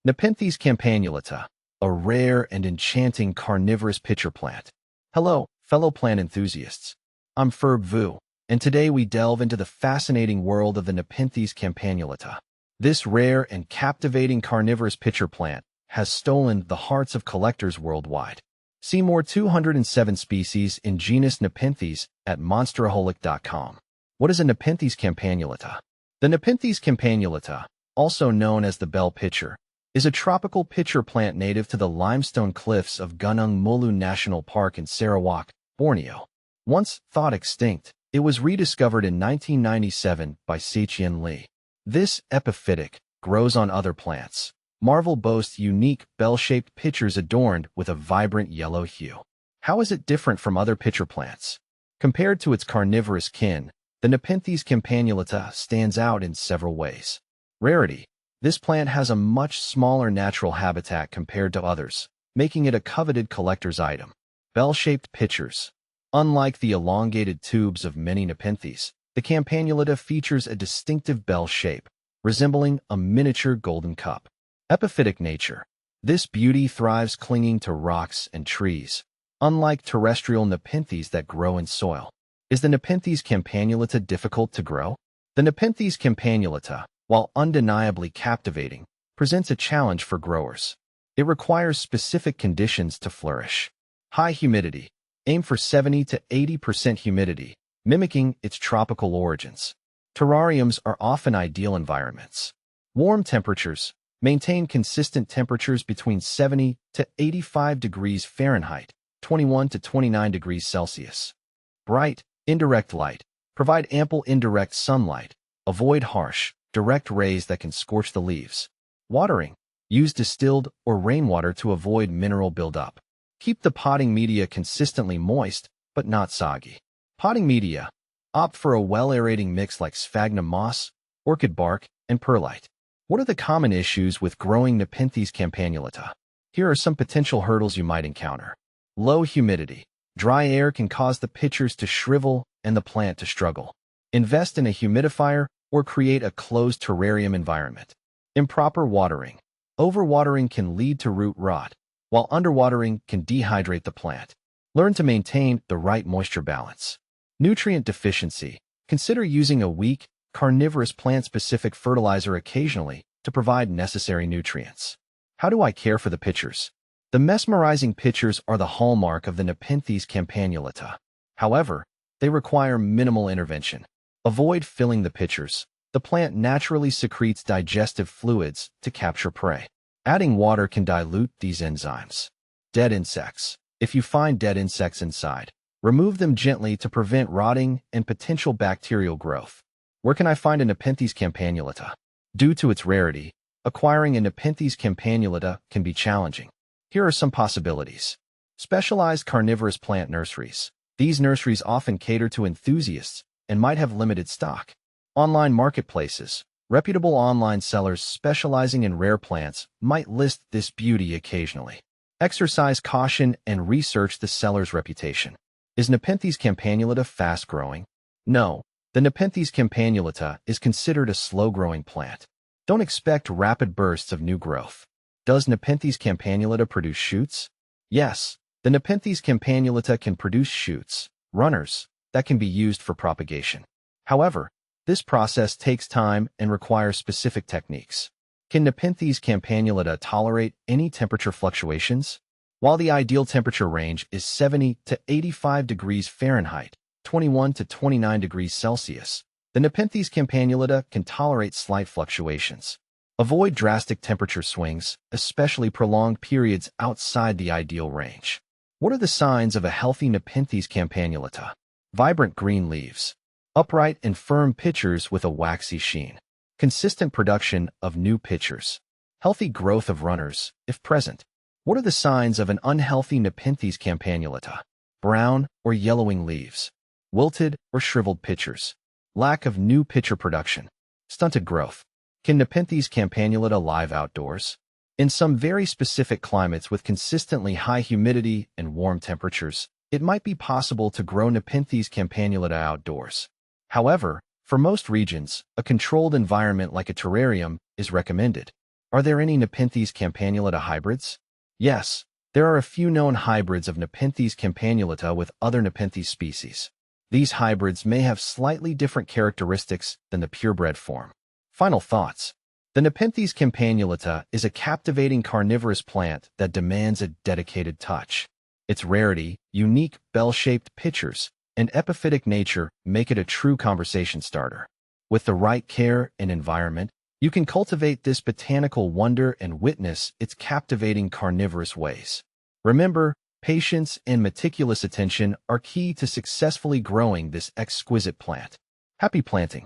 Nepenthes campanulata, a rare and enchanting carnivorous pitcher plant. Hello, fellow plant enthusiasts. I'm Ferb Vu, and today we delve into the fascinating world of the Nepenthes campanulata. This rare and captivating carnivorous pitcher plant has stolen the hearts of collectors worldwide. See more 207 species in genus Nepenthes at monsteraholic.com. What is a Nepenthes campanulata? The Nepenthes campanulata, also known as the bell pitcher, is a tropical pitcher plant native to the limestone cliffs of Gunung Mulu National Park in Sarawak, Borneo. Once thought extinct, it was rediscovered in 1997 by Seqian Li. This epiphytic grows on other plants. Marvel boasts unique bell-shaped pitchers adorned with a vibrant yellow hue. How is it different from other pitcher plants? Compared to its carnivorous kin, the Nepenthes campanulata stands out in several ways. Rarity. This plant has a much smaller natural habitat compared to others, making it a coveted collector's item. Bell-shaped pitchers. Unlike the elongated tubes of many Nepenthes, the campanulata features a distinctive bell shape, resembling a miniature golden cup. Epiphytic nature. This beauty thrives clinging to rocks and trees, unlike terrestrial Nepenthes that grow in soil. Is the Nepenthes campanulata difficult to grow? The Nepenthes campanulata, while undeniably captivating, presents a challenge for growers. It requires specific conditions to flourish. High humidity. Aim for 70 to 80% humidity, mimicking its tropical origins. Terrariums are often ideal environments. Warm temperatures. Maintain consistent temperatures between 70 to 85 degrees Fahrenheit, 21 to 29 degrees Celsius. Bright, indirect light. Provide ample indirect sunlight. Avoid harsh, direct rays that can scorch the leaves. Watering. Use distilled or rainwater to avoid mineral buildup. Keep the potting media consistently moist, but not soggy. Potting media. Opt for a well-aerating mix like sphagnum moss, orchid bark, and perlite. What are the common issues with growing Nepenthes campanulata? Here are some potential hurdles you might encounter. Low humidity. Dry air can cause the pitchers to shrivel and the plant to struggle. Invest in a humidifier or create a closed terrarium environment. Improper watering. Overwatering can lead to root rot, while underwatering can dehydrate the plant. Learn to maintain the right moisture balance. Nutrient deficiency. Consider using a weak, carnivorous plant-specific fertilizer occasionally to provide necessary nutrients. How do I care for the pitchers? The mesmerizing pitchers are the hallmark of the Nepenthes campanulata. However, they require minimal intervention. Avoid filling the pitchers. The plant naturally secretes digestive fluids to capture prey. Adding water can dilute these enzymes. Dead insects. If you find dead insects inside, remove them gently to prevent rotting and potential bacterial growth. Where can I find a Nepenthes campanulata? Due to its rarity, acquiring a Nepenthes campanulata can be challenging. Here are some possibilities. Specialized carnivorous plant nurseries. These nurseries often cater to enthusiasts and might have limited stock. Online marketplaces. Reputable online sellers specializing in rare plants might list this beauty occasionally. Exercise caution and research the seller's reputation. Is Nepenthes campanulata fast-growing? No. The Nepenthes campanulata is considered a slow-growing plant. Don't expect rapid bursts of new growth. Does Nepenthes campanulata produce shoots? Yes. The Nepenthes campanulata can produce shoots, runners, that can be used for propagation. However, this process takes time and requires specific techniques. Can Nepenthes campanulata tolerate any temperature fluctuations? While the ideal temperature range is 70 to 85 degrees Fahrenheit, 21 to 29 degrees Celsius, the Nepenthes campanulata can tolerate slight fluctuations. Avoid drastic temperature swings, especially prolonged periods outside the ideal range. What are the signs of a healthy Nepenthes campanulata? Vibrant green leaves. Upright and firm pitchers with a waxy sheen. Consistent production of new pitchers. Healthy growth of runners, if present. What are the signs of an unhealthy Nepenthes campanulata? Brown or yellowing leaves. Wilted or shriveled pitchers. Lack of new pitcher production. Stunted growth. Can Nepenthes campanulata live outdoors? In some very specific climates with consistently high humidity and warm temperatures, it might be possible to grow Nepenthes campanulata outdoors. However, for most regions, a controlled environment like a terrarium is recommended. Are there any Nepenthes campanulata hybrids? Yes, there are a few known hybrids of Nepenthes campanulata with other Nepenthes species. These hybrids may have slightly different characteristics than the purebred form. Final thoughts. The Nepenthes campanulata is a captivating carnivorous plant that demands a dedicated touch. Its rarity, unique bell-shaped pitchers, and epiphytic nature make it a true conversation starter. With the right care and environment, you can cultivate this botanical wonder and witness its captivating carnivorous ways. Remember, patience and meticulous attention are key to successfully growing this exquisite plant. Happy planting!